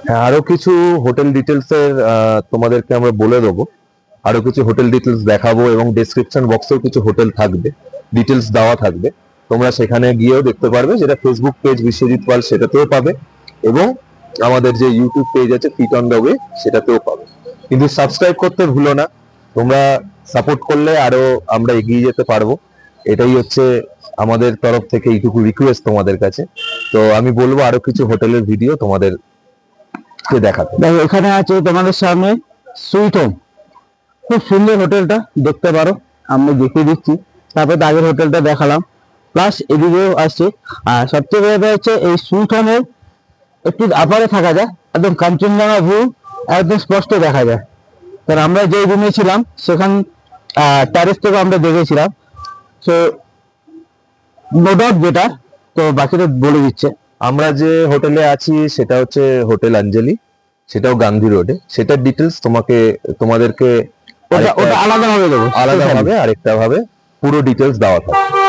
হ্যাঁ, আরো কিছু হোটেল ডিটেলস এর তোমাদেরকে আমরা বলে দেবো। আরো কিছু হোটেল ডিটেলস দেখাবো এবং ডেসক্রিপশন বক্সেও কিছু হোটেল থাকবে, ডিটেলস দেওয়া থাকবে। তোমরা সেখানে গিয়েও দেখতে পারবে, যেটা ফেসবুক পেজ বিশ্বজিৎ পাল সেটাতেও পাবে, এবং আমাদের যে ইউটিউব পেজ আছে ফিট অন দ্য ওয়ে সেটাতেও পাবে। কিন্তু সাবস্ক্রাইব করতে ভুলো না, তোমরা সাপোর্ট করলে আরো আমরা এগিয়ে যেতে পারবো। এটাই হচ্ছে আমাদের তরফ থেকে এইটুকু রিকোয়েস্ট তোমাদের কাছে। তো আমি বলবো আরো কিছু হোটেলের ভিডিও তোমাদেরকে দেখাতে। দেখো এখানে আছে তোমাদের সামনে সুইট হোম, খুব সুন্দর হোটেলটা, দেখতে পারো, আমি দেখিয়ে দিচ্ছি। তারপরে তো আগের হোটেলটা দেখালাম, প্লাস এদিকেও আসছে। আর সবচেয়ে বড় কথা হচ্ছে এই সুইট হোমের একটু আপারে থাকা যায়, একদম কাঞ্চনজঙ্ঘা ভিউ একদম স্পষ্ট দেখা যায়। কারণ আমরা যে রুমে ছিলাম সেখান ট্যারেস থেকে আমরা দেখেছিলাম। So no doubt better. তো বাকিটা বলে দিচ্ছে। আমরা যে হোটেলে আছি সেটা হচ্ছে হোটেল অঞ্জলি, সেটাও গান্ধী রোডে। সেটার ডিটেলস তোমাদেরকে ওটা আলাদা ভাবে দেবো, আলাদা ভাবে আরেকটা ভাবে পুরো ডিটেলস দেওয়া থাকবে।